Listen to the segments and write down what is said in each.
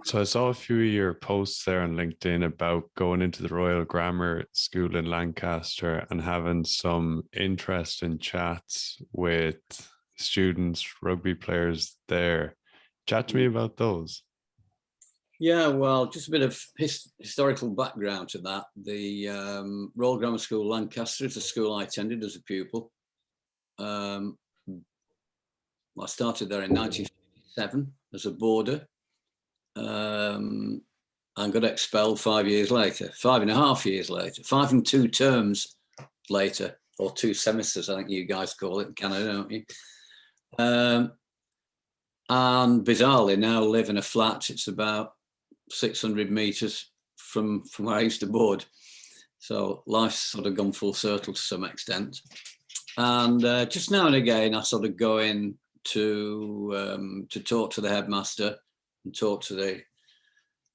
So I saw a few of your posts there on LinkedIn about going into the Royal Grammar School in Lancaster and having some interesting chats with students, rugby players there. Chat to me about those. Yeah, well, just a bit of historical background to that. The Royal Grammar School Lancaster is a school I attended as a pupil. I started there in 1957 as a boarder, and got expelled 5 years later, 5.5 years later, 5 and 2 terms later, or 2 semesters, I think you guys call it in Canada, don't you? And bizarrely now live in a flat. It's about 600 meters from where I used to board. So life's sort of gone full circle to some extent. And just now and again, I sort of go in to talk to the headmaster and talk to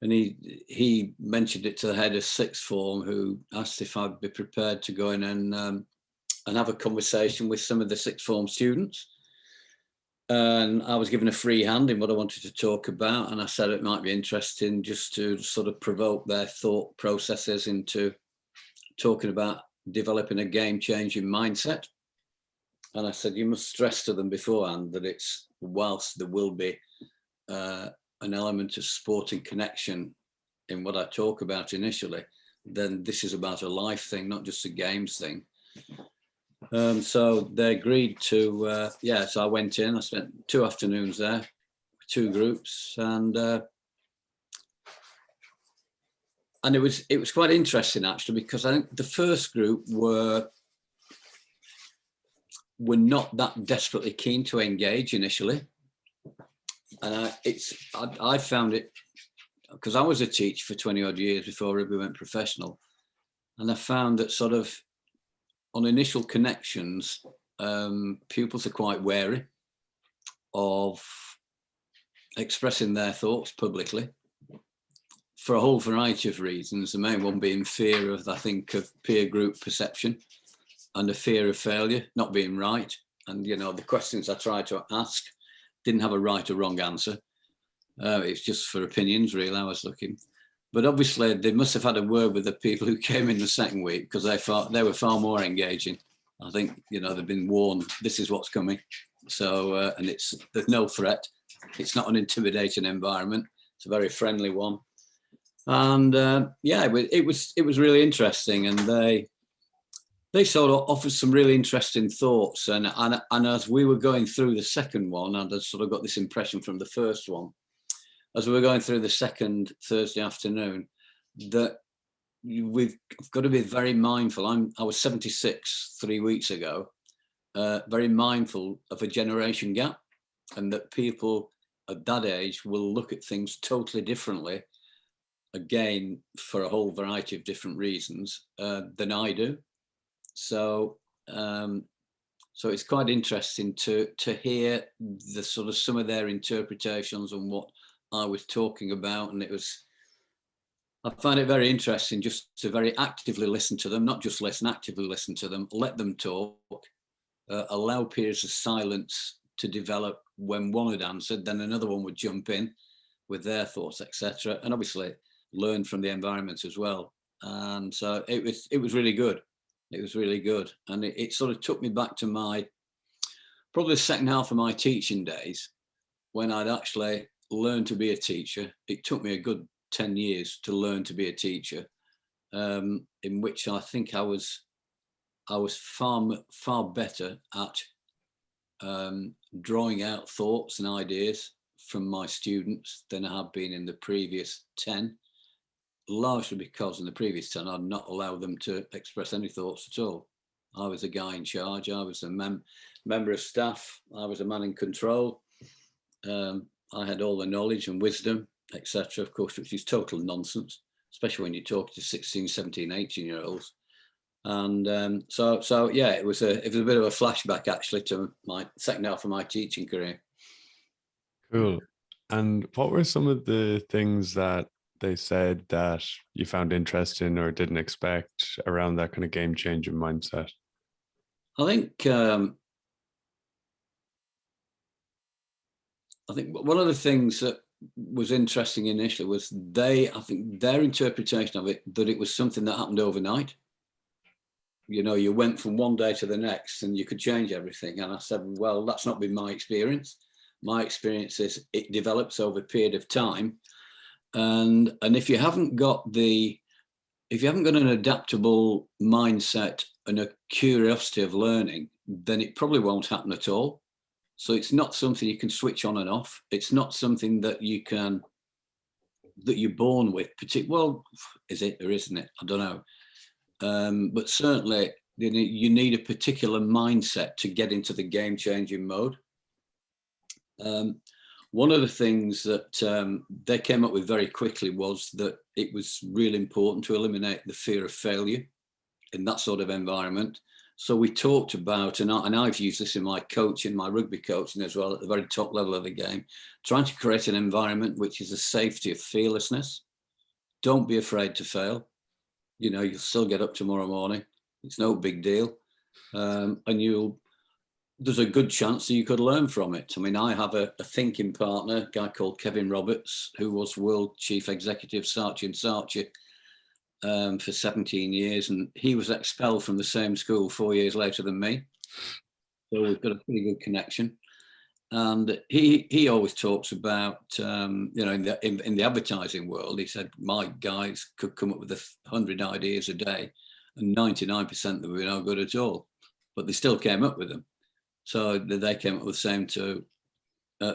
and he mentioned it to the head of sixth form, who asked if I'd be prepared to go in and have a conversation with some of the sixth form students. And I was given a free hand in what I wanted to talk about. And I said it might be interesting just to sort of provoke their thought processes into talking about developing a game-changing mindset. And I said, you must stress to them beforehand that it's, whilst there will be an element of sporting connection in what I talk about initially, then this is about a life thing, not just a games thing. So they agreed to, so I went in, I spent 2 afternoons there, 2 groups, and it was quite interesting actually, because I think the first group were not that desperately keen to engage initially. And I found it, because I was a teacher for 20 odd years before rugby went professional, and I found that sort of on initial connections, pupils are quite wary of expressing their thoughts publicly for a whole variety of reasons. The main one being fear of, I think, of peer group perception and a fear of failure, not being right. And, you know, the questions I tried to ask didn't have a right or wrong answer. It's just for opinions, really, I was looking. But obviously, they must have had a word with the people who came in the second week, because they were far more engaging. I think, you know, they've been warned, this is what's coming. So, and there's no threat. It's not an intimidating environment. It's a very friendly one. And it was really interesting. And they sort of offered some really interesting thoughts. And as we were going through the second one, and I sort of got this impression from the first one, as we were going through the second Thursday afternoon, that we've got to be very mindful. I was 76 3 weeks ago, very mindful of a generation gap, and that people at that age will look at things totally differently, again, for a whole variety of different reasons, than I do. So it's quite interesting to hear the sort of some of their interpretations on what I was talking about. And I find it very interesting just to very actively listen to them, not just listen, actively listen to them, let them talk, allow periods of silence to develop. When one had answered, then another one would jump in with their thoughts, etc. And obviously learn from the environment as well. And so it was really good. It was really good. And it sort of took me back to probably the second half of my teaching days, when I'd actually learned to be a teacher. It took me a good 10 years to learn to be a teacher, in which I think I was far better at drawing out thoughts and ideas from my students than I have been in the previous 10, largely because in the previous 10 I'd not allowed them to express any thoughts at all. I was a guy in charge. I was a member of staff. I was a man in control. I had all the knowledge and wisdom, etc., of course, which is total nonsense, especially when you talk to 16, 17, 18-year-olds. And so yeah, it was a bit of a flashback actually to my second half of my teaching career. Cool. And what were some of the things that they said that you found interesting or didn't expect around that kind of game-changing mindset? I think one of the things that was interesting initially was I think their interpretation of it, that it was something that happened overnight. You know, you went from one day to the next and you could change everything. And I said, well, that's not been my experience. My experience is it develops over a period of time. And if you haven't got an adaptable mindset and a curiosity of learning, then it probably won't happen at all. So it's not something you can switch on and off. It's not something that you're born with. Well, is it or isn't it? I don't know. But certainly you need a particular mindset to get into the game-changing mode. One of the things that they came up with very quickly was that it was really important to eliminate the fear of failure in that sort of environment. So we talked about, and I've used this in my coaching, my rugby coaching as well, at the very top level of the game, trying to create an environment which is a safety of fearlessness. Don't be afraid to fail. You know, you'll still get up tomorrow morning. It's no big deal. And there's a good chance that you could learn from it. I mean, I have a thinking partner, a guy called Kevin Roberts, who was World Chief Executive Saatchi & Saatchi for 17 years. And he was expelled from the same school 4 years later than me. So we've got a pretty good connection. And he always talks about, you know, in the advertising world, he said, my guys could come up with 100 ideas a day and 99% of them were no good at all, but they still came up with them. So they came up with the same to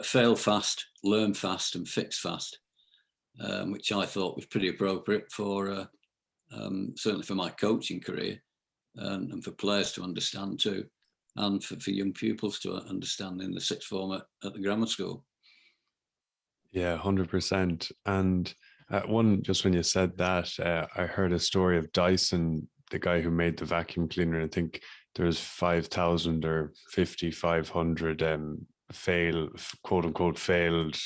fail fast, learn fast and fix fast, which I thought was pretty appropriate for certainly for my coaching career and for players to understand too. And for young pupils to understand in the sixth form at the grammar school. Yeah, 100%. And just when you said that, I heard a story of Dyson, the guy who made the vacuum cleaner. I think there was 5,000 or 5,500 quote unquote failed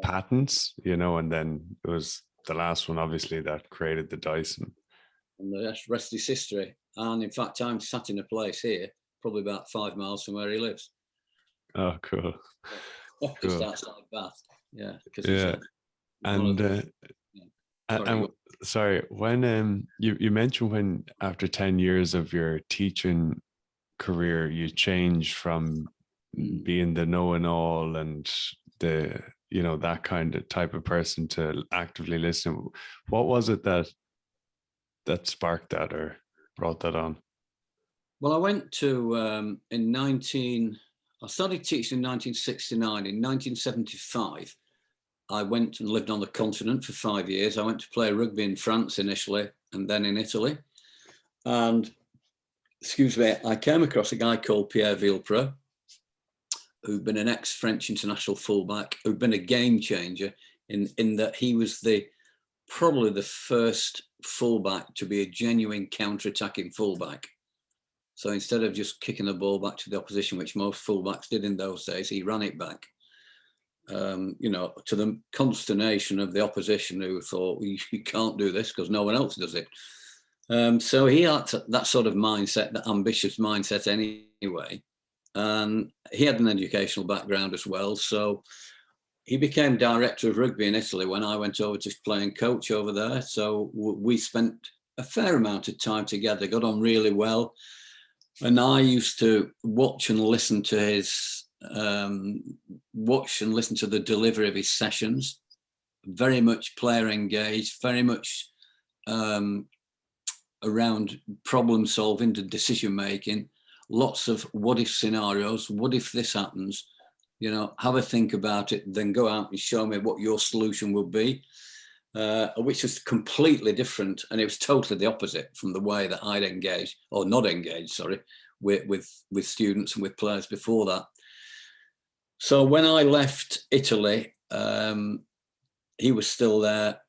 patents, you know, and then it was the last one, obviously, that created the Dyson. And the rest is history. And in fact, I'm sat in a place here, probably about 5 miles from where he lives. Oh, cool. Just outside Bath. Yeah. Yeah. And sorry, when you mentioned when after 10 years of your teaching career, you changed from being the know-and-all and the, you know, that kind of type of person to actively listening. What was it that sparked that or brought that on? Well, I went to I started teaching in 1969. In 1975, I went and lived on the continent for 5 years. I went to play rugby in France initially and then in Italy. And, excuse me, I came across a guy called Pierre Villepreux, who'd been an ex-French international fullback, who'd been a game changer in that he was probably the first fullback to be a genuine counter-attacking fullback. So instead of just kicking the ball back to the opposition, which most fullbacks did in those days, he ran it back. You know, to the consternation of the opposition, who thought, well, you can't do this because no one else does it. So he had that sort of mindset, that ambitious mindset anyway. And he had an educational background as well. So he became director of rugby in Italy when I went over to play and coach over there. So we spent a fair amount of time together, got on really well. And I used to watch and listen to the delivery of his sessions. Very much player engaged, very much around problem solving and decision making. Lots of what if scenarios. What if this happens? You know, have a think about it, then go out and show me what your solution would be. Which was completely different, and it was totally the opposite from the way that I'd engaged, or not engaged, sorry, with students and with players before that. So when I left Italy, he was still there,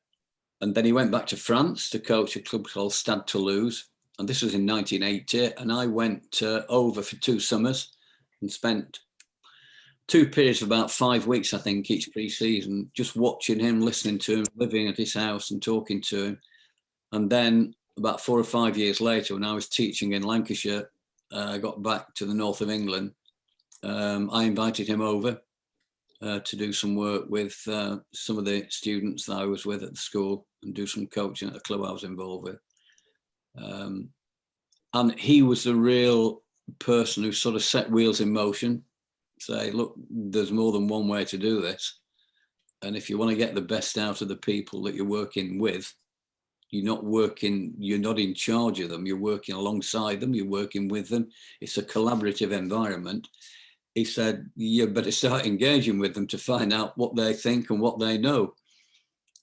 and then he went back to France to coach a club called Stade Toulouse, and this was in 1980. And I went over for 2 summers and spent 2 periods of about 5 weeks, I think, each pre-season, just watching him, listening to him, living at his house and talking to him. And then about 4 or 5 years later, when I was teaching in Lancashire, I got back to the north of England. I invited him over to do some work with some of the students that I was with at the school and do some coaching at the club I was involved with. And he was the real person who sort of set wheels in motion, say, look, there's more than one way to do this. And if you want to get the best out of the people that you're working with, you're not in charge of them, you're working alongside them, you're working with them. It's a collaborative environment. He said, you better start engaging with them to find out what they think and what they know.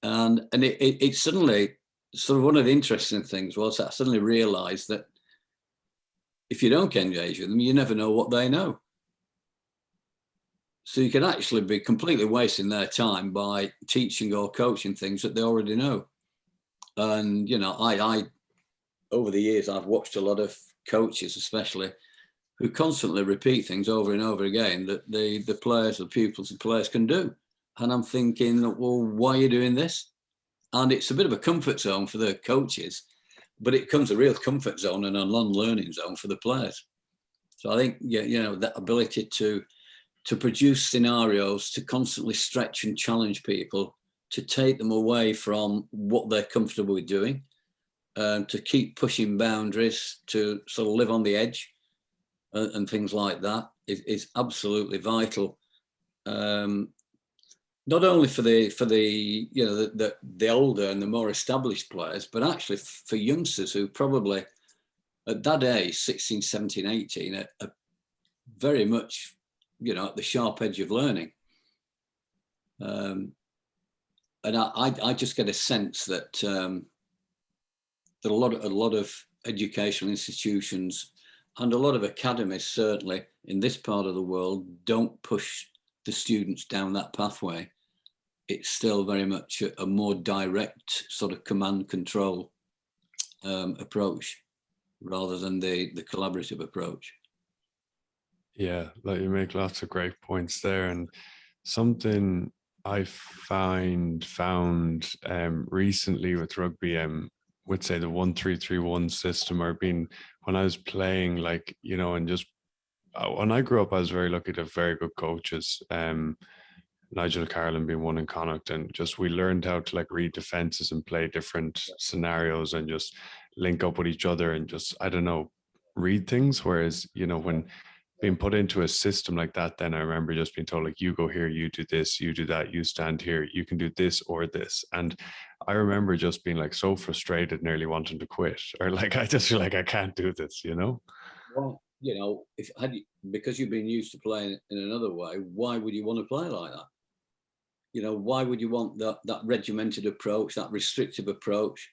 And it suddenly, sort of one of the interesting things was I suddenly realized that if you don't engage with them, you never know what they know. So you can actually be completely wasting their time by teaching or coaching things that they already know. And, you know, I over the years, I've watched a lot of coaches, especially, who constantly repeat things over and over again that the players, the pupils, the players can do. And I'm thinking, well, why are you doing this? And it's a bit of a comfort zone for the coaches, but it becomes a real comfort zone and a non-learning zone for the players. So I think, you know, that ability to produce scenarios, to constantly stretch and challenge people, to take them away from what they're comfortable with doing, to keep pushing boundaries, to sort of live on the edge and things like that is absolutely vital. Not only for the you know the older and the more established players, but actually for youngsters who probably at that age, 16, 17, 18, are very much, you know, at the sharp edge of learning. And I just get a sense that that a lot of educational institutions and a lot of academies, certainly in this part of the world, don't push the students down that pathway. It's still very much a more direct sort of command control approach rather than the collaborative approach. Yeah, like you make lots of great points there. And something I found recently with rugby, would say the 1-3-3-1 system, or being when I was playing, like, you know, and just when I grew up, I was very lucky to have very good coaches. Nigel Carlin being one in Connacht, and just we learned how to like read defenses and play different scenarios and just link up with each other and just, I don't know, read things. Whereas, you know, when being put into a system like that, then I remember just being told, like, you go here, you do this, you do that, you stand here, you can do this or this. And I remember just being like so frustrated, nearly wanting to quit, or like, I just feel like I can't do this, you know? Well, you know, because you've been used to playing in another way, why would you want to play like that? You know, why would you want that regimented approach, that restrictive approach,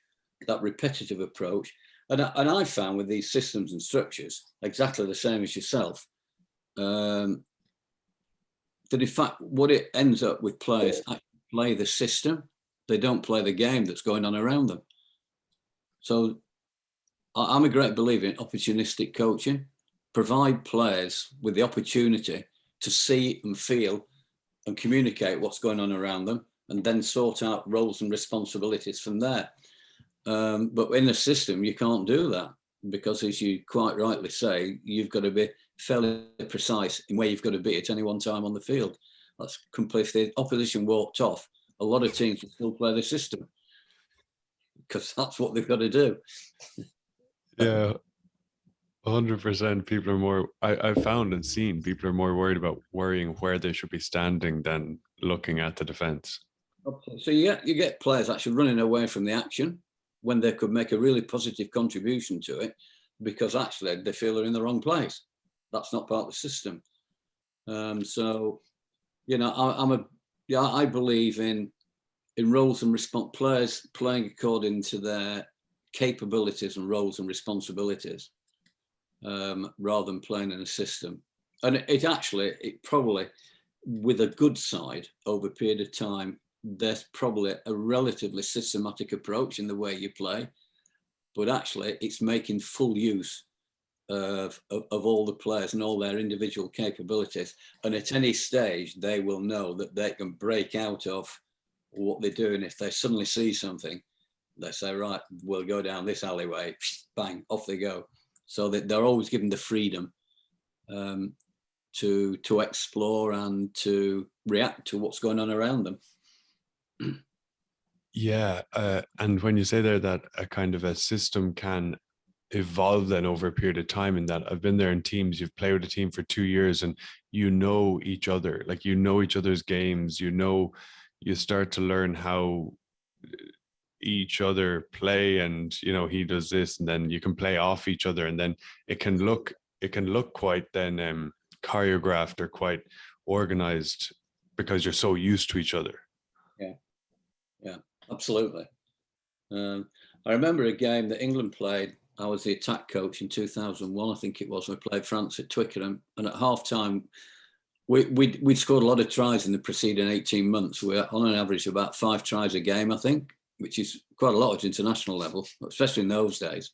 that repetitive approach? And I found with these systems and structures, exactly the same as yourself, that in fact, what it ends up with players actually play the system. They don't play the game that's going on around them. So I'm a great believer in opportunistic coaching. Provide players with the opportunity to see and feel and communicate what's going on around them, and then sort out roles and responsibilities from there. But in a system, you can't do that because, as you quite rightly say, you've got to be fairly precise in where you've got to be at any one time on the field. That's completely, if the opposition walked off, a lot of teams would still play the system because that's what they've got to do. Yeah, 100%. People are more, I've found and seen, people are more worried about worrying where they should be standing than looking at the defense. So you get players actually running away from the action when they could make a really positive contribution to it, because actually they feel they're in the wrong place. That's not part of the system. So, you know, I believe in roles and players playing according to their capabilities and roles and responsibilities, rather than playing in a system. And it probably, with a good side over a period of time, there's probably a relatively systematic approach in the way you play, but actually it's making full use of all the players and all their individual capabilities. And at any stage, they will know that they can break out of what they're doing. If they suddenly see something, they say, right, we'll go down this alleyway, bang, off they go. So that they're always given the freedom to explore and to react to what's going on around them. Yeah, and when you say there that a kind of a system can evolve then over a period of time, in that I've been there in teams, you've played with a team for 2 years and you know each other, like you know each other's games, you start to learn how each other play, and he does this, and then you can play off each other, and then it can look quite then choreographed or quite organized because you're so used to each other. Yeah, absolutely. I remember a game that England played. I was the attack coach in 2001, I think it was. We played France at Twickenham, and at half time, we'd scored a lot of tries in the preceding 18 months. We're on an average of about 5 tries a game, I think, which is quite a lot at international level, especially in those days.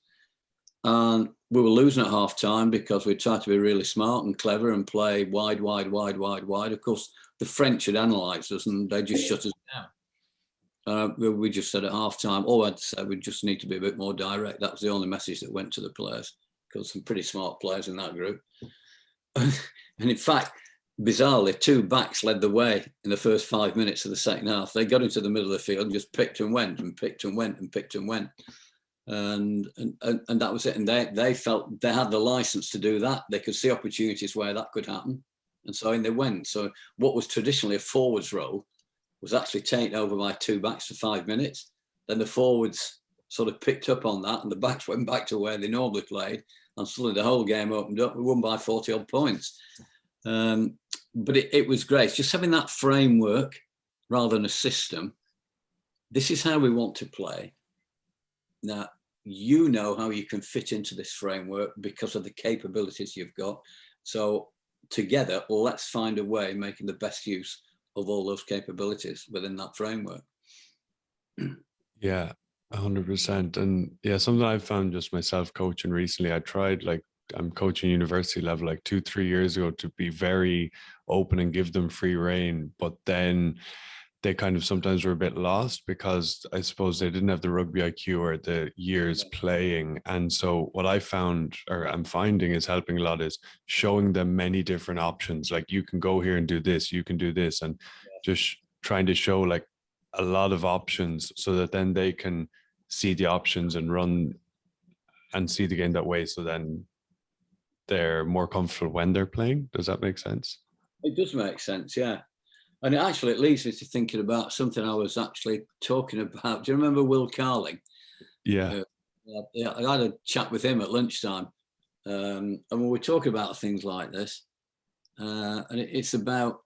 And we were losing at half time because we tried to be really smart and clever and play wide. Of course, the French had analysed us and they just shut us down. We just said at half time, I'd say we just need to be a bit more direct. That was the only message that went to the players, because some pretty smart players in that group. And in fact, bizarrely, 2 backs led the way in the first 5 minutes of the second half. They got into the middle of the field and just picked and went. And that was it. And they felt they had the license to do that. They could see opportunities where that could happen. And so in they went. So what was traditionally a forwards role was actually taken over by 2 backs for 5 minutes. Then the forwards sort of picked up on that and the backs went back to where they normally played, and suddenly the whole game opened up. We won by 40 odd points. But it was great. Just having that framework rather than a system. This is how we want to play. Now, you know how you can fit into this framework because of the capabilities you've got. So together, let's find a way making the best use of all those capabilities within that framework. Yeah, 100%. And yeah, something I've found just myself coaching recently, I tried, like, I'm coaching university level like 2-3 years ago, to be very open and give them free reign, but then they kind of sometimes were a bit lost because I suppose they didn't have the rugby IQ or the years playing. And so what I found, or I'm finding is helping a lot, is showing them many different options. Like, you can go here and do this, you can do this, and just trying to show like a lot of options so that then they can see the options and run and see the game that way. So then they're more comfortable when they're playing. Does that make sense? It does make sense, yeah. And it leads me to thinking about something I was actually talking about. Do you remember Will Carling? Yeah. I had a chat with him at lunchtime. And we were talking about things like this. And it's about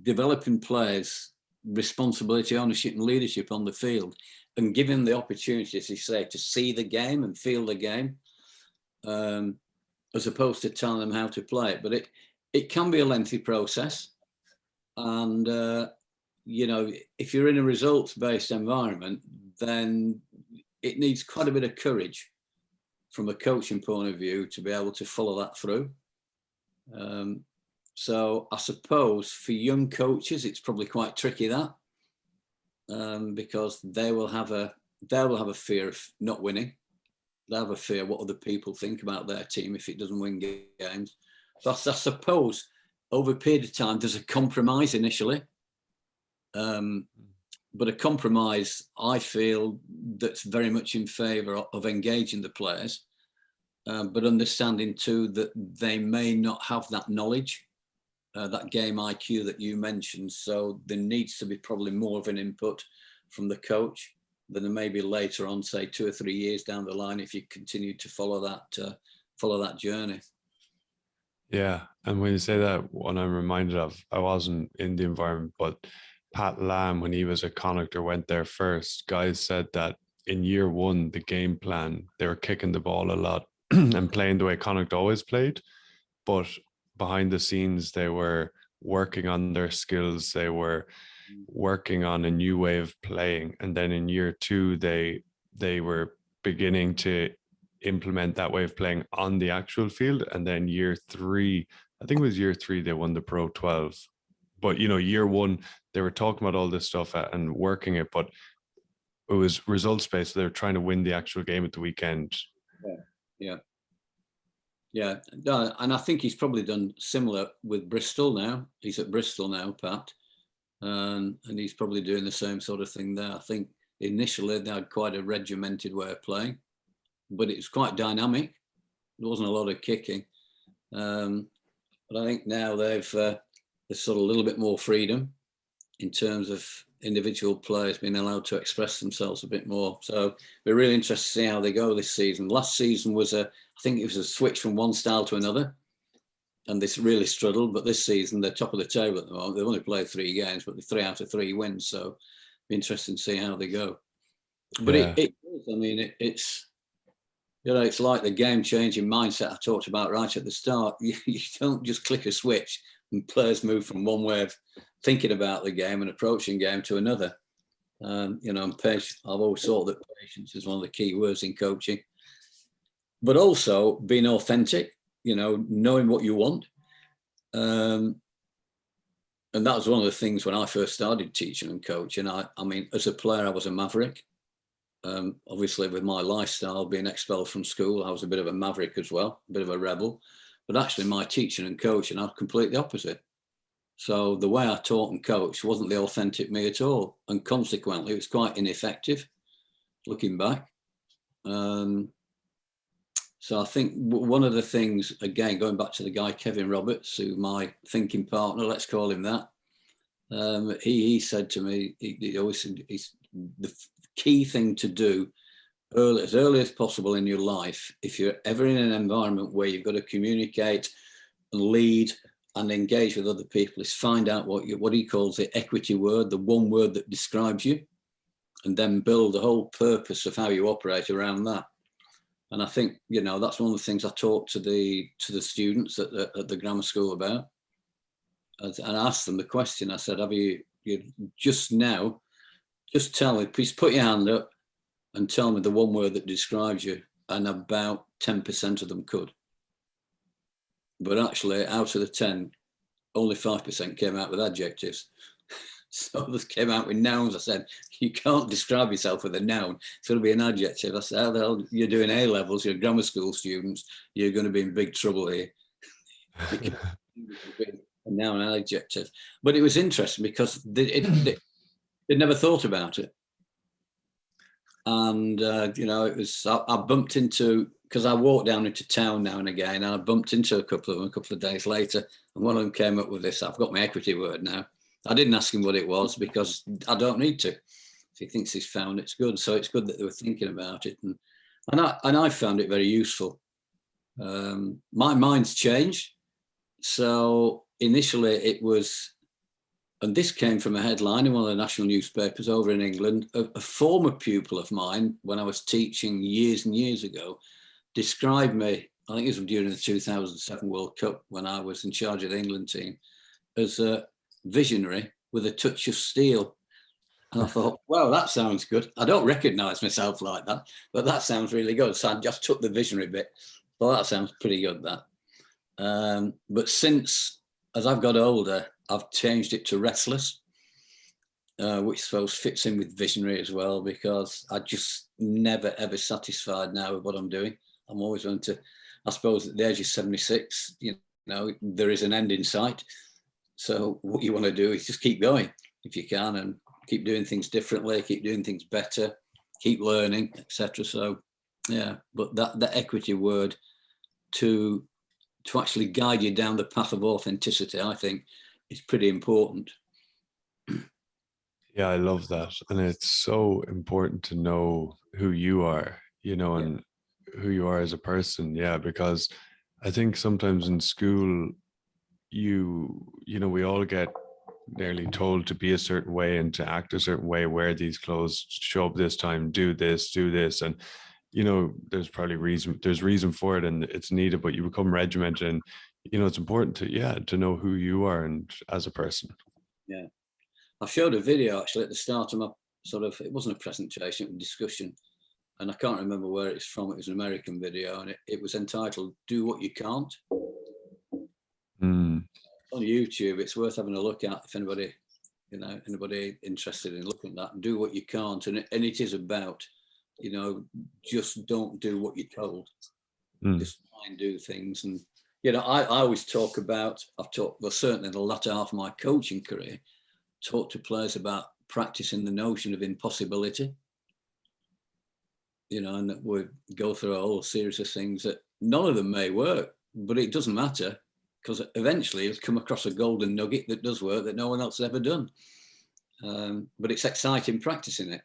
developing players' responsibility, ownership and leadership on the field, and giving the opportunity, as you say, to see the game and feel the game, as opposed to telling them how to play it. But it can be a lengthy process. And, if you're in a results-based environment, then it needs quite a bit of courage from a coaching point of view to be able to follow that through. So I suppose for young coaches, it's probably quite tricky, that, because they will have a fear of not winning. They have a fear what other people think about their team if it doesn't win games. So I suppose over a period of time, there's a compromise initially. But a compromise, I feel, that's very much in favour of engaging the players, but understanding too that they may not have that knowledge, that game IQ that you mentioned. So there needs to be probably more of an input from the coach than there may be later on, say 2 or 3 years down the line, if you continue to follow that journey. Yeah. And when you say that, what I'm reminded of, I wasn't in the environment, but Pat Lam, when he was a Connacht, went there first, guys said that in year 1, the game plan, they were kicking the ball a lot and playing the way Connacht always played. But behind the scenes, they were working on their skills. They were working on a new way of playing. And then in year 2, they were beginning to implement that way of playing on the actual field. And then year 3, I think it was year 3, they won the Pro 12. But, year 1, they were talking about all this stuff and working it, but it was results based. So they were trying to win the actual game at the weekend. Yeah. Yeah, no, and I think he's probably done similar with Bristol now. He's at Bristol now, Pat, and he's probably doing the same sort of thing there. I think initially they had quite a regimented way of playing, but it was quite dynamic. There wasn't a lot of kicking, but I think now there's sort of a little bit more freedom in terms of individual players being allowed to express themselves a bit more. So we're really interested to see how they go this season. Last season was I think it was a switch from one style to another, and this really struggled. But this season, they're top of the table at the moment. They've only played 3 games, but they're 3 out of 3 wins. So be interesting to see how they go. But Yeah. I mean, it's it's like the game-changing mindset I talked about right at the start. You don't just click a switch and players move from one way of thinking about the game and approaching game to another. And I've always thought that patience is one of the key words in coaching, but also being authentic, knowing what you want. And that was one of the things when I first started teaching and coaching. I mean, as a player, I was a maverick. Obviously, with my lifestyle, being expelled from school, I was a bit of a maverick as well, a bit of a rebel. But actually, my teaching and coaching, I was completely opposite. So the way I taught and coached wasn't the authentic me at all. And consequently, it was quite ineffective, looking back. So I think one of the things, again, going back to the guy, Kevin Roberts, who my thinking partner, let's call him that, he said to me, he always said, the key thing to do as early as possible in your life, if you're ever in an environment where you've got to communicate and lead and engage with other people, is find out what he calls the equity word, the one word that describes you, and then build the whole purpose of how you operate around that. And I think, that's one of the things I talk to the students at the grammar school about. And I asked them the question, I said, have you just tell me, please put your hand up and tell me the one word that describes you. And about 10% of them could. But actually, out of the 10, only 5% came out with adjectives. So others came out with nouns. I said, you can't describe yourself with a noun. It's going to be an adjective. I said, how the hell, you're doing A-levels, you're grammar school students, you're going to be in big trouble here. Because a noun and adjective. But it was interesting because they never thought about it. And, it was, I bumped into, because I walk down into town now and again, and I bumped into a couple of them a couple of days later. And one of them came up with this, I've got my equity word now. I didn't ask him what it was because I don't need to. If he thinks he's found it's good. So it's good that they were thinking about it. And I found it very useful. My mind's changed. So initially it was, and this came from a headline in one of the national newspapers over in England, a former pupil of mine, when I was teaching years and years ago, described me, I think it was during the 2007 World Cup when I was in charge of the England team, as a visionary with a touch of steel. And I thought, well, that sounds good. I don't recognise myself like that, but that sounds really good. So I just took the visionary bit. Well, that sounds pretty good, that. But since, as I've got older, I've changed it to restless, which I suppose fits in with visionary as well, because I just never, ever satisfied now with what I'm doing. I'm always going to, I suppose at the age of 76, there is an end in sight. So what you want to do is just keep going if you can, and keep doing things differently, keep doing things better, keep learning, etc. So yeah, but that equity word to actually guide you down the path of authenticity, I think, is pretty important. Yeah, I love that. And it's so important to know who you are, and who you are as a person. Yeah, because I think sometimes in school, we all get nearly told to be a certain way and to act a certain way, wear these clothes, show up this time, do this. And, there's probably reason for it and it's needed, but you become regimented and, it's important to know who you are and as a person. Yeah. I showed a video actually at the start of my it wasn't a presentation, it was a discussion. And I can't remember where it's from. It was an American video and it was entitled, Do What You Can't. Mm. On YouTube, it's worth having a look at if anybody interested in looking at that. Do what you can't. And it is about, just don't do what you're told. Mm. just try and do things. And, I always talk about, well, certainly in the latter half of my coaching career, talk to players about practicing the notion of impossibility, and that we go through a whole series of things that none of them may work, but it doesn't matter, because eventually you'll come across a golden nugget that does work that no one else has ever done. But it's exciting practicing it,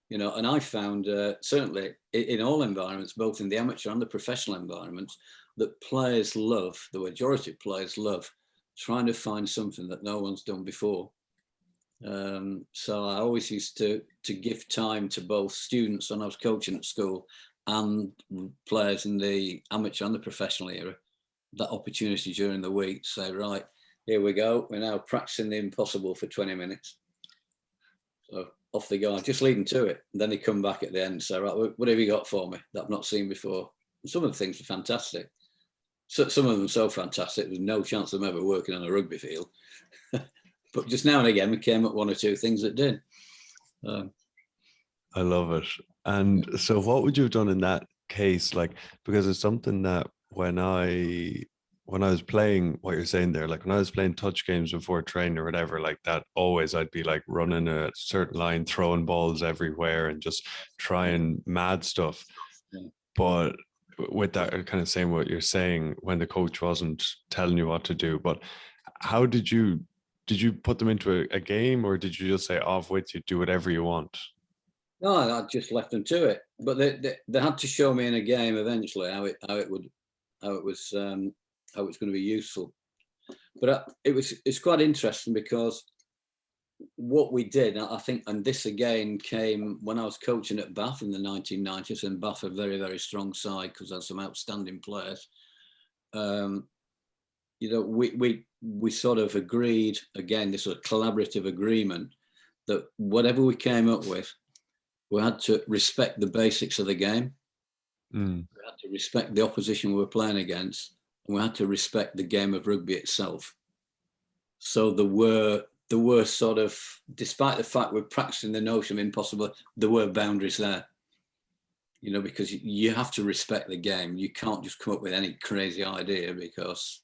and I found certainly in all environments, both in the amateur and the professional environments, that players love, the majority of players love trying to find something that no one's done before. So I always used to give time to both students when I was coaching at school and players in the amateur and the professional era, that opportunity during the week to say, right, here we go, we're now practicing the impossible for 20 minutes. So off they go, just lead them to it. And then they come back at the end and say, right, what have you got for me that I've not seen before? And some of the things are fantastic. So, some of them so fantastic, there's no chance of them ever working on a rugby field. But just now and again, we came up one or two things that did. I love it. And so what would you have done in that case? Like, because it's something that when I was playing what you're saying there, like when I was playing touch games before training or whatever, like that, always I'd be like running a certain line, throwing balls everywhere and just trying mad stuff. Yeah. But with that kind of saying what you're saying, when the coach wasn't telling you what to do, but how did you put them into a game, or did you just say, off with you, do whatever you want? No, I just left them to it. But they had to show me in a game eventually how it was going to be useful. But it's quite interesting, because what we did, I think, and this again came when I was coaching at Bath in the 1990s, and Bath a very, very strong side because they had some outstanding players. We sort of agreed, again, this sort of collaborative agreement, that whatever we came up with, we had to respect the basics of the game. We had to respect the opposition we were playing against, and we had to respect the game of rugby itself. So there were sort of, despite the fact we're practicing the notion of impossible, there were boundaries there. Because you have to respect the game. You can't just come up with any crazy idea, because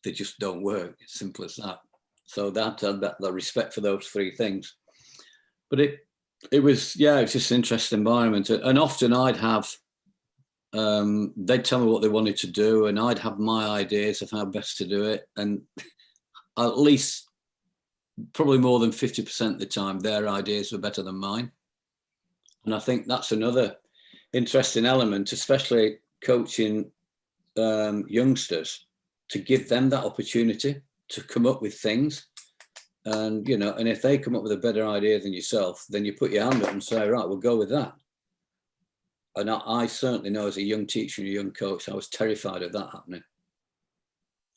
they just don't work. It's simple as that. So that respect for those three things. But it was just an interesting environment. And often I'd have, they'd tell me what they wanted to do, and I'd have my ideas of how best to do it. And at least probably more than 50% of the time, their ideas were better than mine. And I think that's another interesting element, especially coaching youngsters, to give them that opportunity to come up with things. And, and if they come up with a better idea than yourself, then you put your hand up and say, right, we'll go with that. And I certainly know, as a young teacher and a young coach, I was terrified of that happening.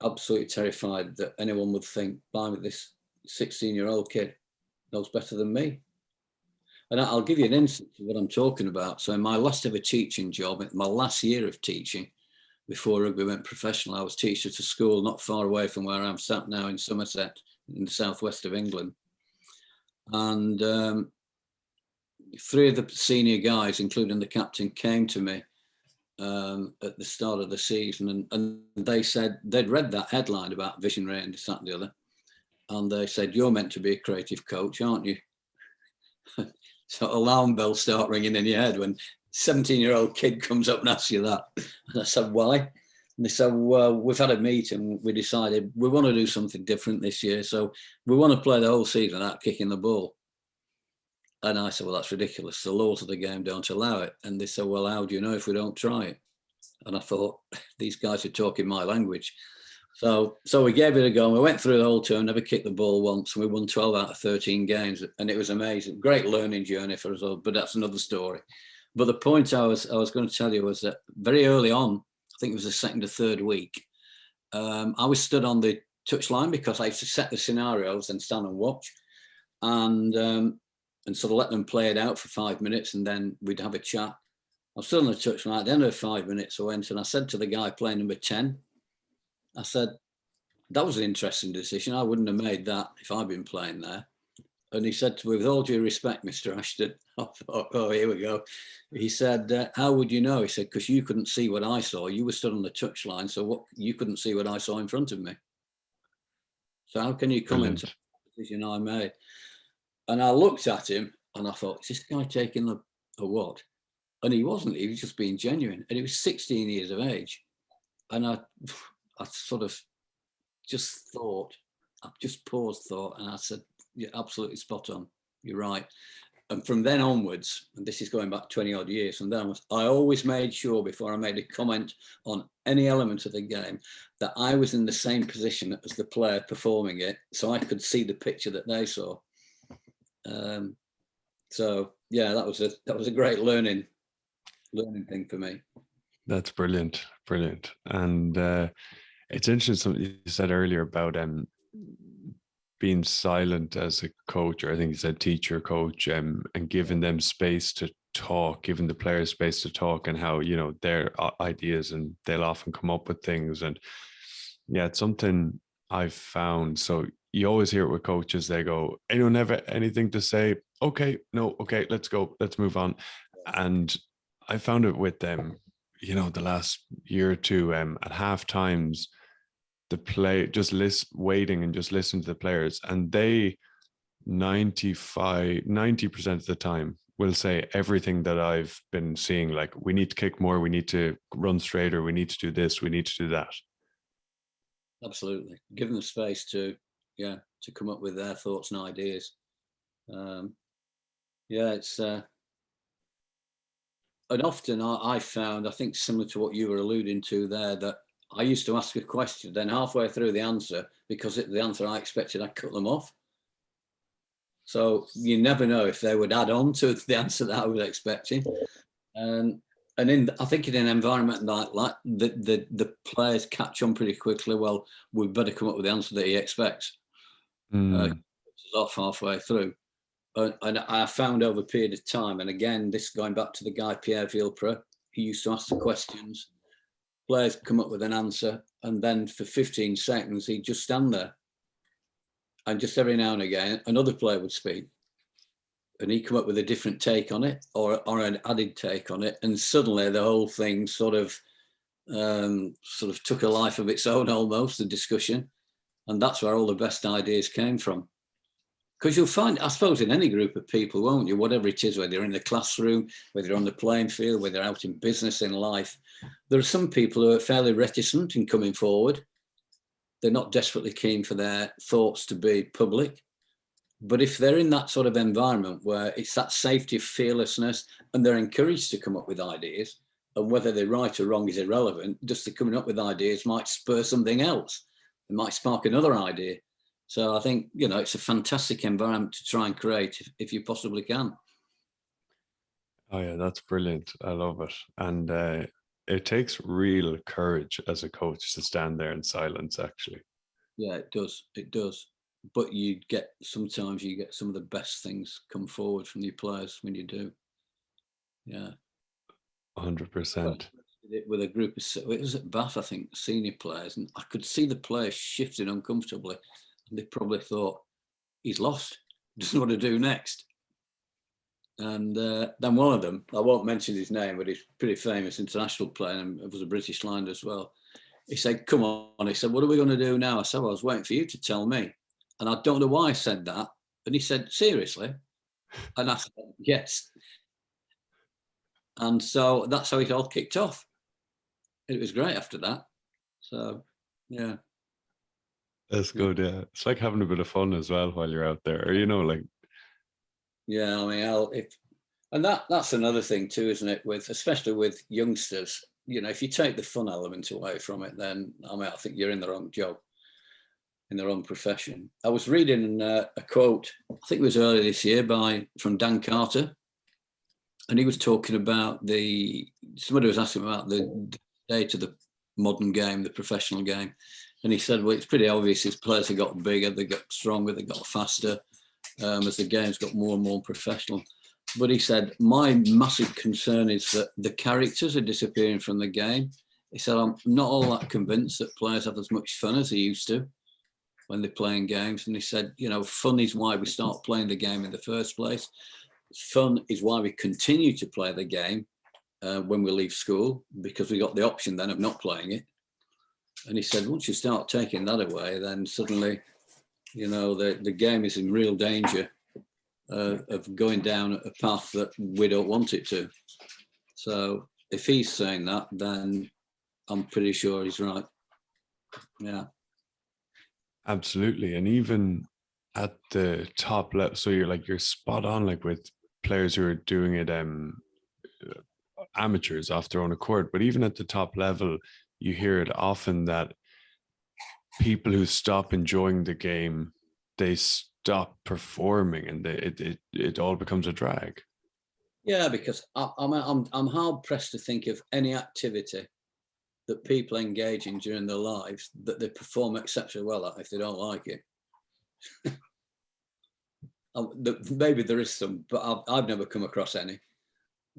Absolutely terrified that anyone would think, blimey, this 16-year-old kid knows better than me. And I'll give you an instance of what I'm talking about. So in my last ever teaching job, my last year of teaching, before rugby went professional, I was teacher to school not far away from where I'm sat now in Somerset, in the southwest of England. And three of the senior guys, including the captain, came to me at the start of the season, and they said they'd read that headline about visionary and this, that, and the other. And they said, you're meant to be a creative coach, aren't you? So alarm bells start ringing in your head when 17-year-old kid comes up and asks you that. And I said, why? And they said, well, we've had a meeting. We decided we want to do something different this year. So we want to play the whole season without kicking the ball. And I said, well, that's ridiculous. The laws of the game don't allow it. And they said, well, how do you know if we don't try it? And I thought, these guys are talking my language. So we gave it a go. And we went through the whole tour, never kicked the ball once. And we won 12 out of 13 games. And it was amazing. Great learning journey for us all, but that's another story. But the point I was going to tell you was that very early on, I think it was the second or third week, I was stood on the touchline because I used to set the scenarios and stand and watch, and sort of let them play it out for 5 minutes, and then we'd have a chat. I stood on the touchline. At the end of 5 minutes, I went and I said to the guy playing number 10, I said, that was an interesting decision. I wouldn't have made that if I'd been playing there. And he said to me, with all due respect, Mr. Ashton, I thought, oh, here we go. He said, how would you know? He said, because you couldn't see what I saw. You were stood on the touchline, so what you couldn't see what I saw in front of me. So how can you comment on the decision I made? And I looked at him and I thought, is this guy taking a what? And he wasn't. He was just being genuine. And he was 16 years of age. And I sort of just thought, I just paused, thought, and I said, you're absolutely spot on. You're right. And from then onwards, and this is going back 20 odd years, from then onwards, I always made sure before I made a comment on any element of the game that I was in the same position as the player performing it, so I could see the picture that they saw. So yeah, that was a great learning thing for me. That's brilliant. And it's interesting something you said earlier about being silent as a coach, or I think you said teacher, coach, and giving them space to talk, giving the players space to talk, and how, you know, their ideas, and they'll often come up with things. And yeah, it's something I've found. So you always hear it with coaches, they go, anyone have anything to say? Okay, no, okay, let's go, let's move on. And I found it with them, you know, the last year or two, at half times, the play just waiting and just listen to the players, and they 90% of the time will say everything that I've been seeing, like, we need to kick more, we need to run straighter, we need to do this, we need to do that. Absolutely. Give them the space to come up with their thoughts and ideas. It's and often I found, I think similar to what you were alluding to there, that I used to ask a question, then halfway through the answer, because the answer I expected, I cut them off. So you never know if they would add on to the answer that I was expecting. And I think in an environment like the players catch on pretty quickly. Well, we better come up with the answer that he expects. Off halfway through. And I found over a period of time, and again, this going back to the guy, Pierre Villepre, he used to ask the questions. Players come up with an answer, and then for 15 seconds, he'd just stand there. And just every now and again, another player would speak, and he'd come up with a different take on it, or an added take on it. And suddenly the whole thing sort of took a life of its own, almost, the discussion. And that's where all the best ideas came from. Because you'll find, I suppose, in any group of people, won't you, whatever it is, whether you're in the classroom, whether you're on the playing field, whether you're out in business, in life, there are some people who are fairly reticent in coming forward. They're not desperately keen for their thoughts to be public. But if they're in that sort of environment where it's that safety of fearlessness, and they're encouraged to come up with ideas, and whether they're right or wrong is irrelevant, just the coming up with ideas might spur something else. It might spark another idea. So I think, you know, it's a fantastic environment to try and create if you possibly can. Oh yeah, that's brilliant. I love it. And it takes real courage as a coach to stand there in silence, actually. Yeah, it does. It does. But sometimes you get some of the best things come forward from your players when you do. Yeah. 100%. With a group of, it was at Bath, I think, senior players, and I could see the players shifting uncomfortably. They probably thought, he's lost, doesn't know what to do next. And then one of them, I won't mention his name, but he's a pretty famous international player and was a British line as well. He said, come on. He said, what are we going to do now? I said, well, I was waiting for you to tell me. And I don't know why I said that. And he said, seriously? And I said, yes. And so that's how it all kicked off. It was great after that. So, yeah. That's good, yeah. It's like having a bit of fun as well while you're out there, or, you know, like. Yeah, I mean, that's another thing too, isn't it? Especially with youngsters, you know, if you take the fun element away from it, then I think you're in the wrong job, in the wrong profession. I was reading a quote, I think it was earlier this year, from Dan Carter, and he was talking about somebody was asking about the state of the modern game, the professional game. And he said, well, it's pretty obvious his players have got bigger, they got stronger, they got faster as the game's got more and more professional. But he said, my massive concern is that the characters are disappearing from the game. He said, I'm not all that convinced that players have as much fun as they used to. when they're playing games. And he said, you know, fun is why we start playing the game in the first place. Fun is why we continue to play the game when we leave school, because we got the option then of not playing it. And he said, once you start taking that away, then suddenly, you know, the game is in real danger of going down a path that we don't want it to. So if he's saying that, then I'm pretty sure he's right. Yeah. Absolutely. And even at the top level, so you're spot on, like with players who are doing it amateurs off their own accord, but even at the top level, you hear it often that people who stop enjoying the game, they stop performing, and it all becomes a drag. Yeah, because I'm hard pressed to think of any activity that people engage in during their lives that they perform exceptionally well at if they don't like it. Maybe there is some, but I've never come across any.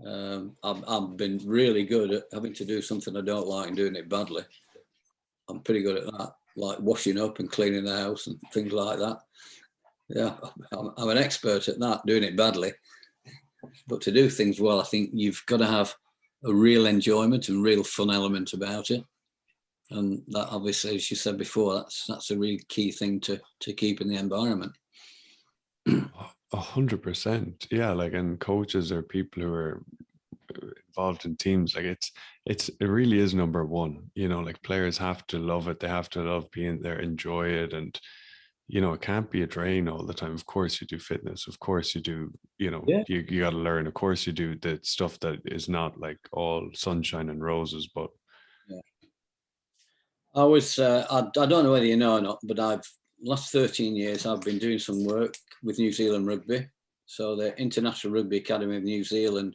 I've been really good at having to do something I don't like and doing it badly. I'm pretty good at that, like washing up and cleaning the house and things like that. Yeah, I'm an expert at that, doing it badly. But to do things well, I think you've got to have a real enjoyment and real fun element about it. And that, obviously, as you said before, that's a really key thing to keep in the environment. 100%. Yeah, like, and coaches are people who are involved in teams. Like it really is number one. You know, like players have to love it. They have to love being there, enjoy it, and you know, it can't be a drain all the time. Of course, you do fitness. Of course, you do. You know, Yeah. you got to learn. Of course, you do the stuff that is not like all sunshine and roses, but. Yeah. I was, I don't know whether you know or not, but last 13 years, I've been doing some work with New Zealand Rugby. So the International Rugby Academy of New Zealand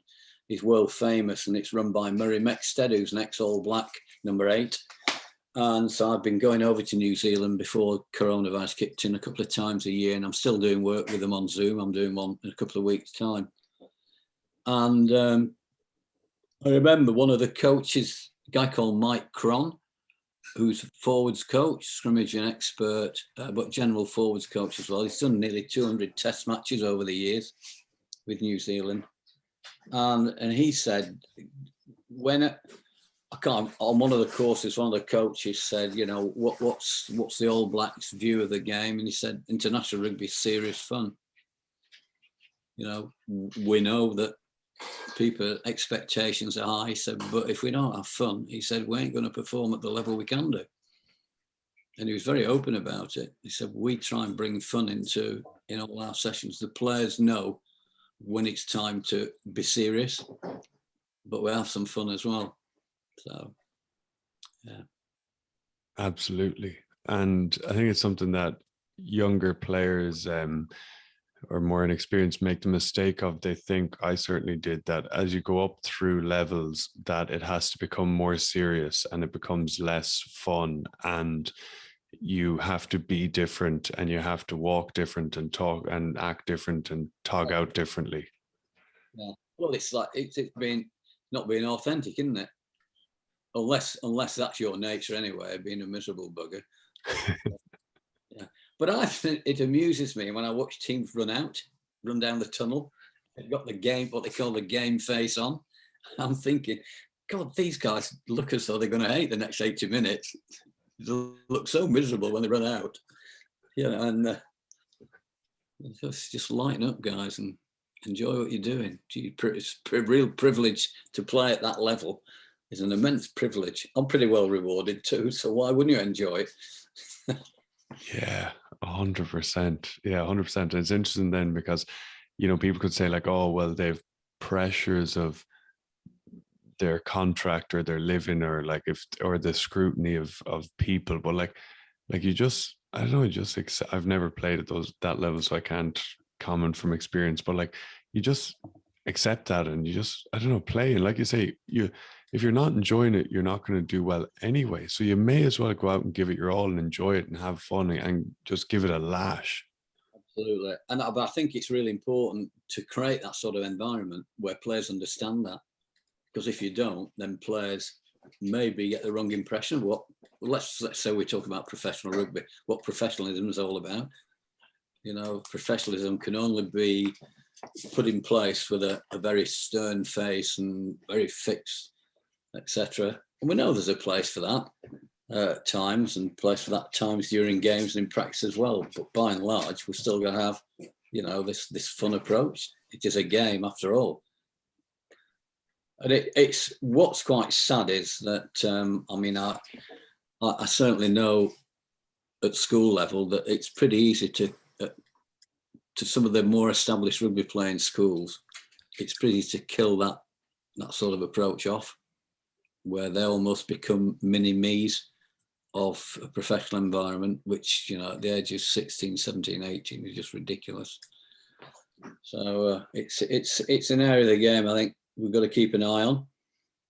is world famous, and it's run by Murray Mexted, who's an ex-All Black, number 8. And so I've been going over to New Zealand before coronavirus kicked in a couple of times a year, and I'm still doing work with them on Zoom. I'm doing one in a couple of weeks' time. And I remember one of the coaches, a guy called Mike Cron, who's forwards coach, scrimmaging expert, but general forwards coach as well. He's done nearly 200 test matches over the years with New Zealand. And he said, on one of the courses, one of the coaches said, you know, what's the All Blacks view of the game? And he said, international rugby is serious fun. You know, we know that people expectations are high. He said, but if we don't have fun, he said, we ain't going to perform at the level we can do. And he was very open about it. He said, we try and bring fun in all our sessions. The players know when it's time to be serious, but we have some fun as well. So, yeah. Absolutely. And I think it's something that younger players or more inexperienced make the mistake of. They think, I certainly did, that as you go up through levels, that it has to become more serious and it becomes less fun, and you have to be different and you have to walk different and talk and act different and talk out differently. Yeah. Well, it's like it's been not being authentic, isn't it? Unless that's your nature anyway, being a miserable bugger. Yeah. But I think it amuses me when I watch teams run down the tunnel. They've got the game, what they call the game face on. I'm thinking, God, these guys look as though they're going to hate the next 80 minutes. They look so miserable when they run out. You know, and just lighten up, guys, and enjoy what you're doing. It's a real privilege to play at that level. It's an immense privilege. I'm pretty well rewarded too, so why wouldn't you enjoy it? Yeah, 100%. Yeah, 100%. It's interesting then because, you know, people could say like, oh, well, they've pressures of their contract or their living, or like or the scrutiny of people. But like you just, I don't know, I've never played at that level, so I can't comment from experience, but like you just accept that and you just, I don't know, play. And like you say, if you're not enjoying it, you're not going to do well anyway. So you may as well go out and give it your all and enjoy it and have fun and just give it a lash. Absolutely. And I think it's really important to create that sort of environment where players understand that. Because if you don't, then players maybe get the wrong impression of what, well, let's say we talk about professional rugby, what professionalism is all about. You know, professionalism can only be put in place with a very stern face and very fixed, etc. And we know there's a place for that at times, and place for that at times during games and in practice as well. But by and large, we're still going to have, you know, this fun approach. It is a game after all. And it's what's quite sad is that I mean, I certainly know at school level that it's pretty easy to some of the more established rugby playing schools, it's pretty easy to kill that sort of approach off, where they almost become mini me's of a professional environment, which, you know, at the age of 16, 17, 18 is just ridiculous. So it's an area of the game I think we've got to keep an eye on,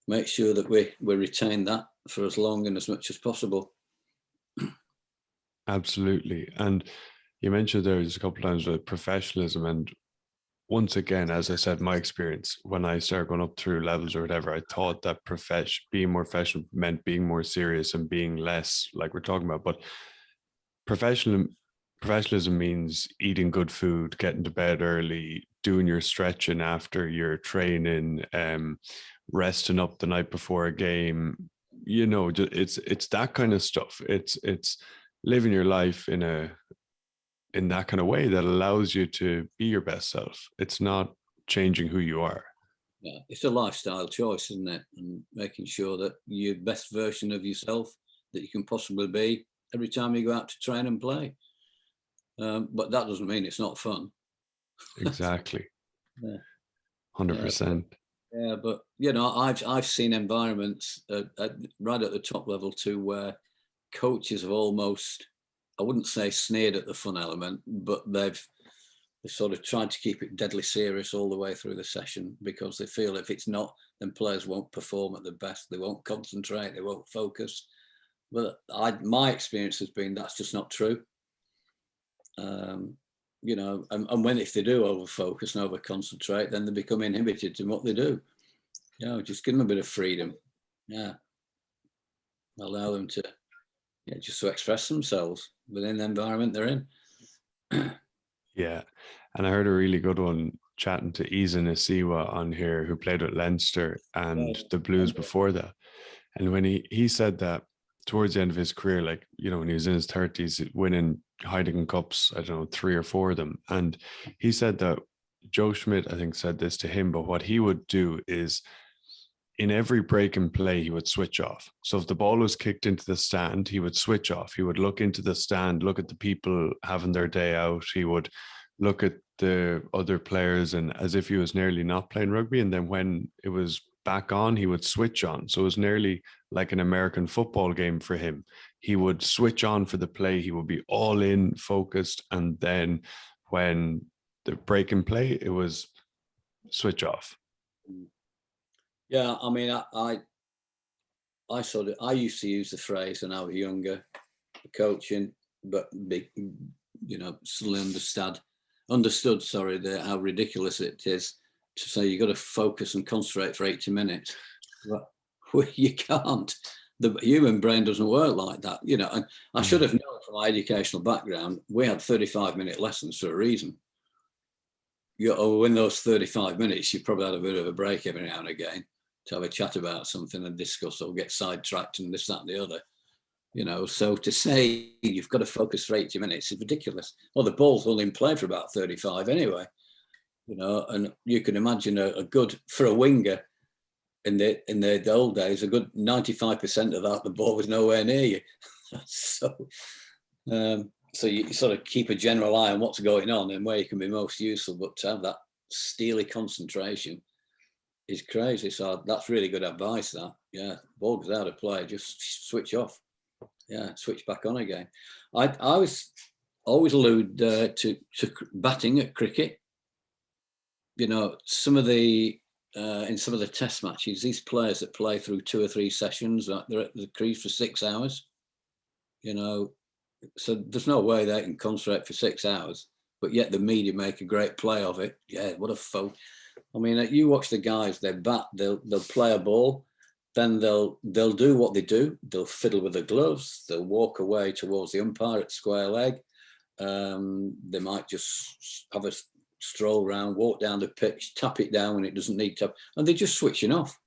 make sure that we retain that for as long and as much as possible. Absolutely. And you mentioned there's a couple of times with professionalism, and once again, as I said, my experience when I started going up through levels or whatever, I thought that being more professional meant being more serious and being less like we're talking about. But professionalism means eating good food, getting to bed early, doing your stretching after your training, resting up the night before a game. You know, it's that kind of stuff. It's living your life in that kind of way that allows you to be your best self. It's not changing who you are. Yeah, it's a lifestyle choice, isn't it? And making sure that you're the best version of yourself that you can possibly be every time you go out to train and play. But that doesn't mean it's not fun. Exactly. Yeah. 100%. Yeah, but you know, I've seen environments right at the top level too, where coaches have almost, I wouldn't say sneered at the fun element, but they've sort of tried to keep it deadly serious all the way through the session, because they feel if it's not, then players won't perform at their best. They won't concentrate. They won't focus. But my experience has been that's just not true. You know, and when if they do over focus and over concentrate, then they become inhibited in what they do. You know, just give them a bit of freedom. Yeah, allow them to, yeah, just to express themselves within the environment they're in. Yeah. And I heard a really good one chatting to Izan Isiwa on here, who played with Leinster and the Blues before that. And when he said that towards the end of his career, like, you know, when he was in his 30s, winning Heineken Cups, I don't know, 3 or 4 of them. And he said that Joe Schmidt, I think, said this to him, but what he would do is in every break and play, he would switch off. So if the ball was kicked into the stand, he would switch off. He would look into the stand, look at the people having their day out. He would look at the other players and as if he was nearly not playing rugby. And then when it was back on, he would switch on. So it was nearly like an American football game for him. He would switch on for the play. He would be all in, focused. And then when the break and play, it was switch off. Yeah, I mean, I used to use the phrase when I was younger, coaching, but you know, suddenly understood, how ridiculous it is to say you got to focus and concentrate for 80 minutes. Well, you can't. The human brain doesn't work like that, you know. And I should have known from my educational background, we had 35-minute lessons for a reason. In those 35 minutes, you probably had a bit of a break every now and again to have a chat about something and discuss or get sidetracked and this, that, and the other. You know, so to say you've got to focus for 80 minutes is ridiculous. Well, the ball's only in play for about 35 anyway. You know, and you can imagine a good, for a winger in the old days, a good 95% of that, the ball was nowhere near you. So you sort of keep a general eye on what's going on and where you can be most useful, but to have that steely concentration is crazy. So that's really good advice, that. Yeah, ball goes out of play, just switch off. Yeah, switch back on again. I was always allude to batting at cricket. You know, in some of the test matches, these players that play through 2 or 3 sessions, they're at the crease for 6 hours. You know, so there's no way they can concentrate for 6 hours, but yet the media make a great play of it. Yeah, what a focus. I mean, you watch the guys, they'll play a ball, then they'll do what they do. They'll fiddle with the gloves. They'll walk away towards the umpire at square leg. They might just have a stroll round, walk down the pitch, tap it down when it doesn't need to, and they're just switching off.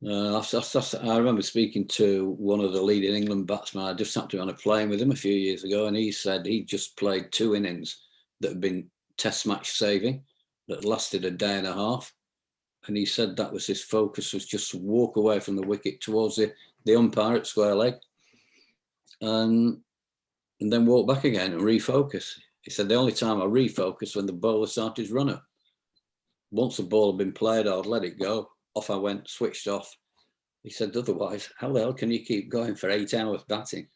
I remember speaking to one of the leading England batsmen. I just happened to be on a plane with him a few years ago, and he said he just played 2 innings that had been test match saving, that lasted a day and a half. And he said that was his focus, was just to walk away from the wicket towards the umpire at square leg, and then walk back again and refocus. He said the only time I refocused when the bowler started his run up. Once the ball had been played, I'd let it go. Off I went, switched off. He said, otherwise, how the hell can you keep going for 8 hours batting?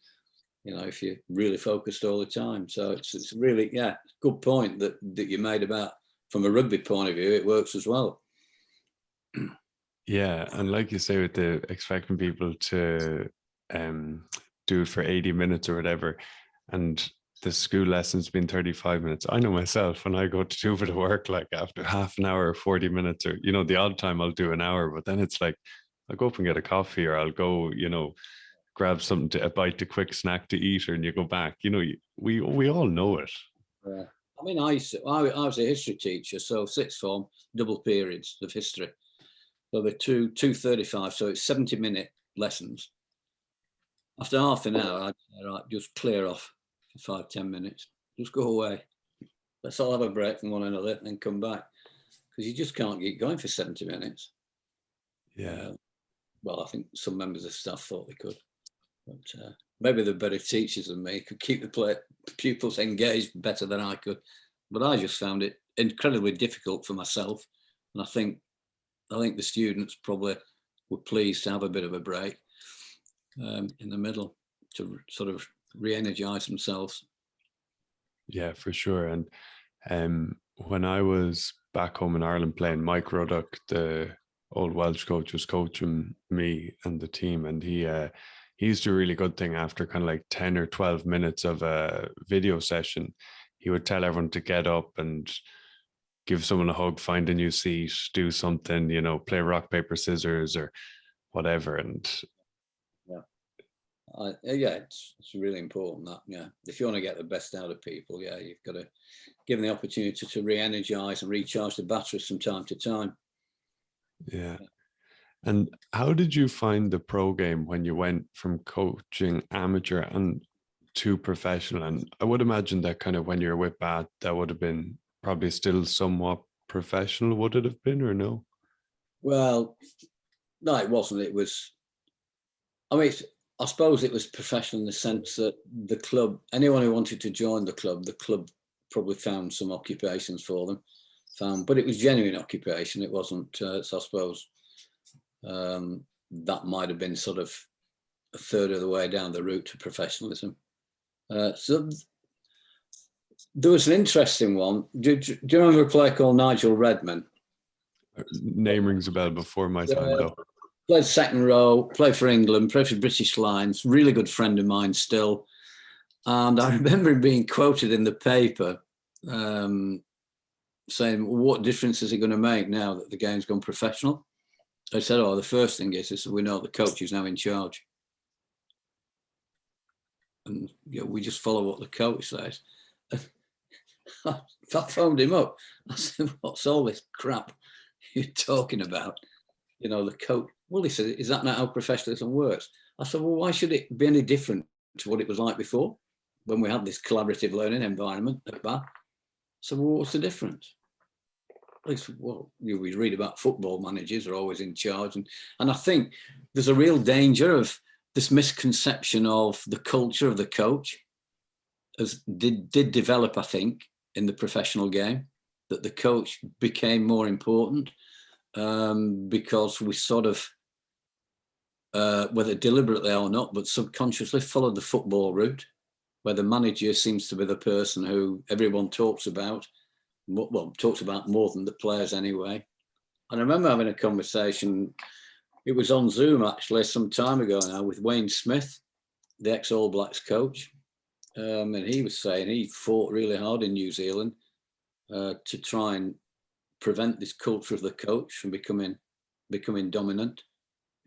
You know, if you're really focused all the time. So it's really, yeah, good point that you made about, from a rugby point of view, it works as well. Yeah, and like you say, with the expecting people to do it for 80 minutes or whatever, and the school lesson's been 35 minutes. I know myself, when I go to do a bit of work, like after half an hour or 40 minutes, or, you know, the odd time I'll do an hour, but then it's like, I'll go up and get a coffee, or I'll go, you know, grab something a bite, a quick snack to eat, and you go back. You know, we all know it. Yeah. I mean, I was a history teacher, so sixth form, double periods of history. So they're 2:35, so it's 70-minute lessons. After half an hour, I'd say, right, just clear off for 5-10 minutes. Just go away. Let's all have a break from one another and come back, because you just can't keep going for 70 minutes. Yeah. Well, I think some members of staff thought they could, but maybe they're better teachers than me, could keep the pupils engaged better than I could. But I just found it incredibly difficult for myself, and I think the students probably were pleased to have a bit of a break in the middle to sort of re-energize themselves. Yeah, for sure. And when I was back home in Ireland playing, Mike Ruddock, the old Welsh coach, was coaching me and the team, and he used to do a really good thing after kind of like 10 or 12 minutes of a video session. He would tell everyone to get up and give someone a hug, find a new seat, do something, you know, play rock, paper, scissors or whatever. And yeah, it's really important that, yeah, if you want to get the best out of people, yeah, you've got to give them the opportunity to re-energize and recharge the batteries from time to time. Yeah. And how did you find the pro game when you went from coaching amateur and to professional? And I would imagine that kind of when you're with Bath, that would have been probably still somewhat professional, would it have been, or no? Well, no, it wasn't. It was, I mean, I suppose it was professional in the sense that the club, anyone who wanted to join the club probably found some occupations for them. But it was genuine occupation. It wasn't, so I suppose that might have been sort of a third of the way down the route to professionalism. So there was an interesting one. Do you remember a player called Nigel Redman? Name rings a bell before my time, though. Played second row, played for England, played for British Lions, really good friend of mine still. And I remember him being quoted in the paper saying, what difference is it going to make now that the game's gone professional? I said, the first thing is we know the coach is now in charge. And we just follow what the coach says. I phoned him up. I said, what's all this crap you're talking about? You know, the coach. Well, he said, is that not how professionalism works? I said, well, why should it be any different to what it was like before when we had this collaborative learning environment at Bath? So, well, what's the difference? Well, we read about football managers are always in charge. And I think there's a real danger of this misconception of the culture of the coach did develop, I think, in the professional game, that the coach became more important because we sort of, whether deliberately or not, but subconsciously followed the football route, where the manager seems to be the person who everyone talks about, well, talks about more than the players anyway. And I remember having a conversation, it was on Zoom actually some time ago now, with Wayne Smith, the ex-All Blacks coach. And he was saying he fought really hard in New Zealand to try and prevent this culture of the coach from becoming dominant.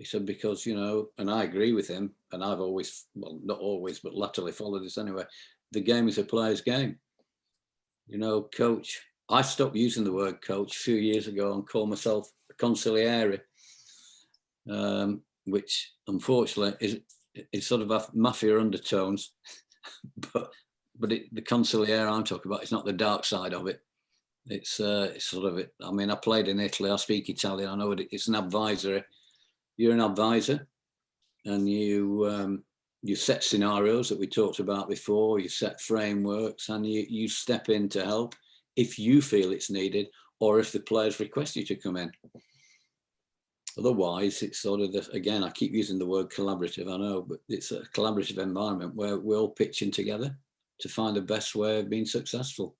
He said, because, and I agree with him, and I've always, well, not always, but latterly followed this anyway. The game is a player's game. Coach, I stopped using the word coach a few years ago and called myself a consigliere, which unfortunately is sort of a mafia undertones. but the consigliere I'm talking about is not the dark side of it. It's sort of it. I mean, I played in Italy. I speak Italian. I know it's an advisory. You're an advisor, and you set scenarios that we talked about before. You set frameworks, and you step in to help if you feel it's needed, or if the players request you to come in. Otherwise, it's sort of again, I keep using the word collaborative. I know, but it's a collaborative environment where we're all pitching together to find the best way of being successful.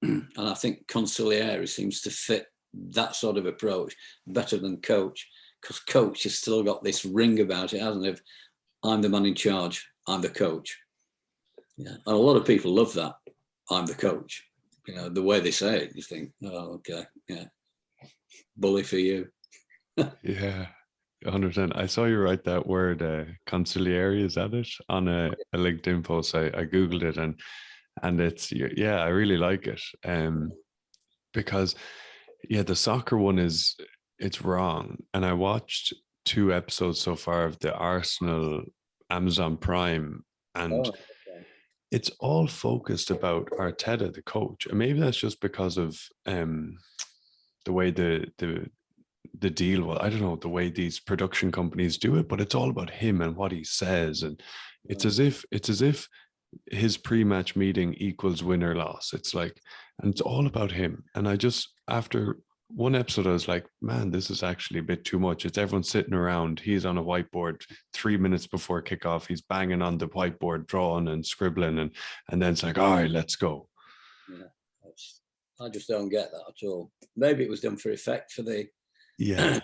And I think consigliere seems to fit that sort of approach better than coach, because coach has still got this ring about it, hasn't it? I'm the man in charge. I'm the coach. Yeah, and a lot of people love that. I'm the coach. The way they say it, you think, oh, okay, yeah, bully for you. Yeah, 100%. I saw you write that word, consigliere, is that it? On a LinkedIn post. I Googled it, and it's, yeah, I really like it. Because, yeah, the soccer one it's wrong. And I watched 2 episodes so far of the Arsenal Amazon Prime, and it's all focused about Arteta, the coach. And maybe that's just because of the way the deal was. I don't know, the way these production companies do it, but it's all about him and what he says. And it's as if his pre-match meeting equals win or loss. It's like, and it's all about him. And I just, after one episode, I was like, man, this is actually a bit too much. It's everyone sitting around. He's on a whiteboard 3 minutes before kickoff. He's banging on the whiteboard, drawing and scribbling. And then it's like, all right, let's go. Yeah, I just don't get that at all. Maybe it was done for effect for the, yeah,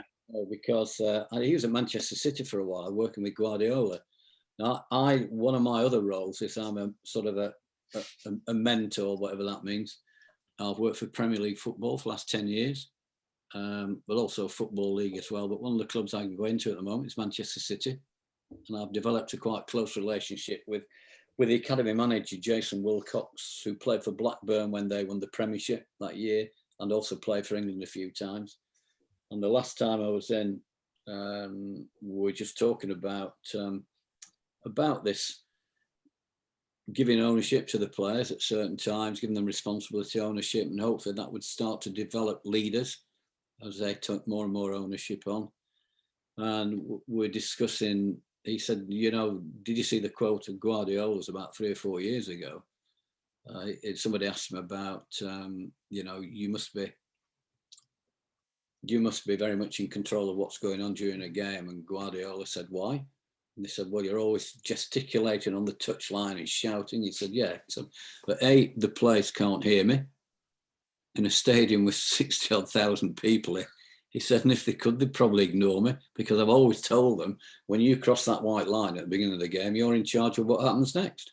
because he was at Manchester City for a while working with Guardiola. Now, one of my other roles is I'm a sort of a mentor, whatever that means. I've worked for Premier League football for the last 10 years, but also Football League as well. But one of the clubs I can go into at the moment is Manchester City. And I've developed a quite close relationship with the academy manager, Jason Wilcox, who played for Blackburn when they won the Premiership that year, and also played for England a few times. And the last time I was in, we were just talking about this, giving ownership to the players at certain times, giving them responsibility, ownership, and hopefully that would start to develop leaders as they took more and more ownership on. And we're discussing, he said, did you see the quote of Guardiola's about 3 or 4 years ago? Somebody asked him about, you must be very much in control of what's going on during a game. And Guardiola said, why? And they said, well, you're always gesticulating on the touchline and shouting. He said, yeah. So, but the players can't hear me in a stadium with 60,000 people in. He said, and if they could, they'd probably ignore me, because I've always told them, when you cross that white line at the beginning of the game, you're in charge of what happens next.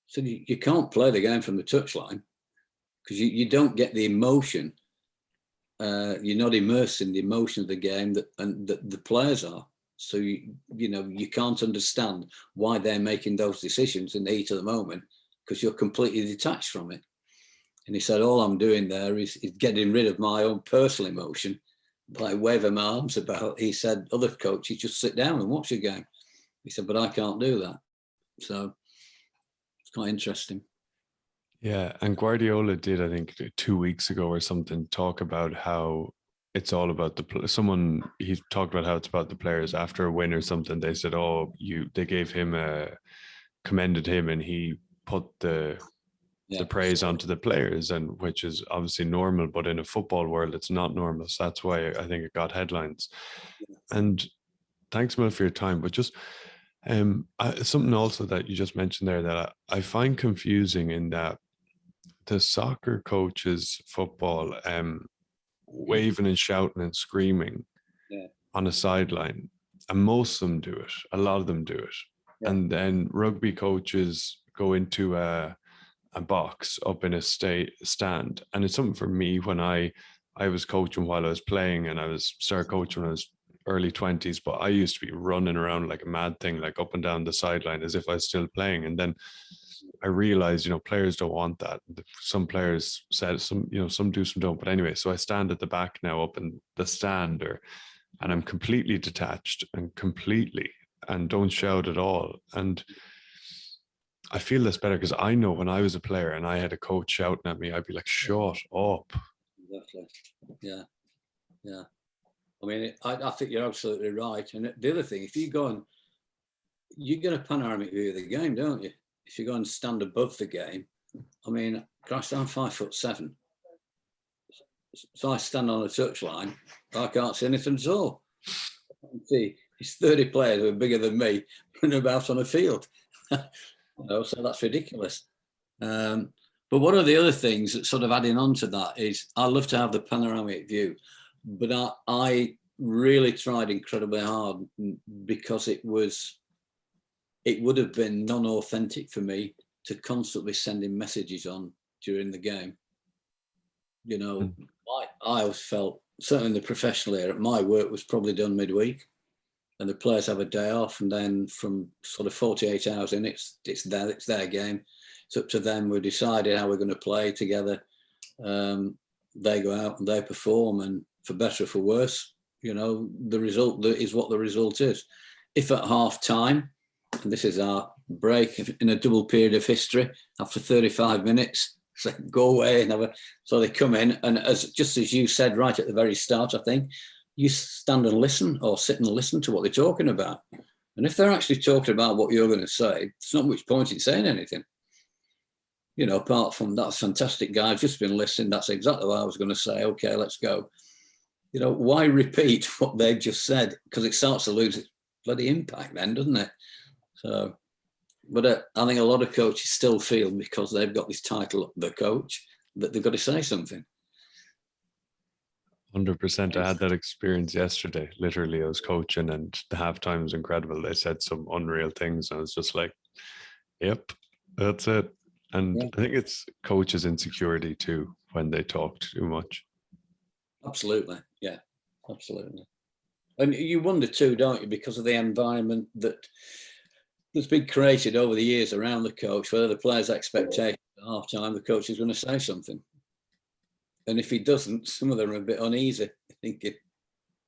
So you can't play the game from the touchline, because you don't get the emotion. You're not immersed in the emotion of the game that the players are. So you can't understand why they're making those decisions in the heat of the moment, because you're completely detached from it. And he said, all I'm doing there is getting rid of my own personal emotion by waving my arms about. He said, other coaches just sit down and watch the game. He said, but I can't do that. So it's quite interesting. Yeah, and Guardiola did, I think, 2 weeks ago or something, talk about how it's all about he talked about how it's about the players. After a win or something, they said, they gave him commended him, and he put the praise onto the players, and which is obviously normal, but in a football world, it's not normal. So that's why I think it got headlines. And thanks, Mel, for your time. But just something also that you just mentioned there that I find confusing, in that the soccer coaches, football, waving and shouting and screaming on a sideline, and most of them do it. A lot of them do it. Yeah. And then rugby coaches go into a box up in a stand. And it's something for me when I was coaching while I was playing, and I was started coaching when I was early 20s, but I used to be running around like a mad thing, like up and down the sideline as if I was still playing. And then I realized, players don't want that. Some players said some do, some don't. But anyway, so I stand at the back now up in the stand, and I'm completely detached and don't shout at all. And I feel this better because I know when I was a player and I had a coach shouting at me, I'd be like, shut up. Exactly. Yeah. Yeah. I mean, I think you're absolutely right. And the other thing, if you go and you get a panoramic view of the game, don't you? If you go and stand above the game, I mean, Christ, I'm 5'7". So I stand on a touchline, I can't see anything at all. I can see it's 30 players who are bigger than me running about on a field. So that's ridiculous. But one of the other things that sort of adding on to that is I love to have the panoramic view, but I really tried incredibly hard because it would have been non-authentic for me to constantly sending messages on during the game. I always felt, certainly in the professional era, my work was probably done midweek, and the players have a day off, and then from sort of 48 hours in, it's their game. It's up to them. We're deciding how we're going to play together. They go out and they perform, and for better or for worse, the result is what the result is. If at half time, and this is our break in a double period of history, after 35 minutes, so go away and so they come in, and just as you said right at the very start, I think, you stand and listen, or sit and listen to what they're talking about. And if they're actually talking about what you're going to say, there's not much point in saying anything. Apart from that's fantastic, guy, I've just been listening. That's exactly what I was going to say. Okay, let's go. Why repeat what they've just said? Because it starts to lose its bloody impact then, doesn't it? So, but I think a lot of coaches still feel because they've got this title, the coach, that they've got to say something. 100%. I had that experience yesterday. Literally, I was coaching and the halftime was incredible. They said some unreal things. And I was just like, yep, that's it. And I think it's coaches' insecurity too when they talk too much. Absolutely. Yeah, absolutely. And you wonder too, don't you, because of the environment that's been created over the years around the coach, whether the players' expectations at half time, the coach is going to say something. And if he doesn't, some of them are a bit uneasy, thinking,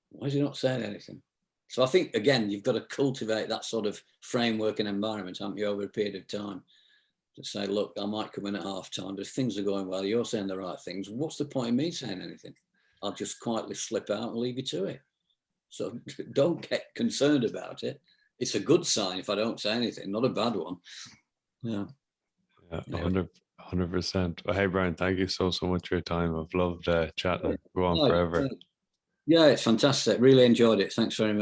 why is he not saying anything? So I think, again, you've got to cultivate that sort of framework and environment, haven't you, over a period of time, to say, look, I might come in at half time, but if things are going well, you're saying the right things, what's the point in me saying anything? I'll just quietly slip out and leave you to it. So don't get concerned about it. It's a good sign if I don't say anything, not a bad one. Yeah. 100%. Well, hey, Brian, thank you so much for your time. I've loved chatting. Go on forever. Yeah, it's fantastic. Really enjoyed it. Thanks very much.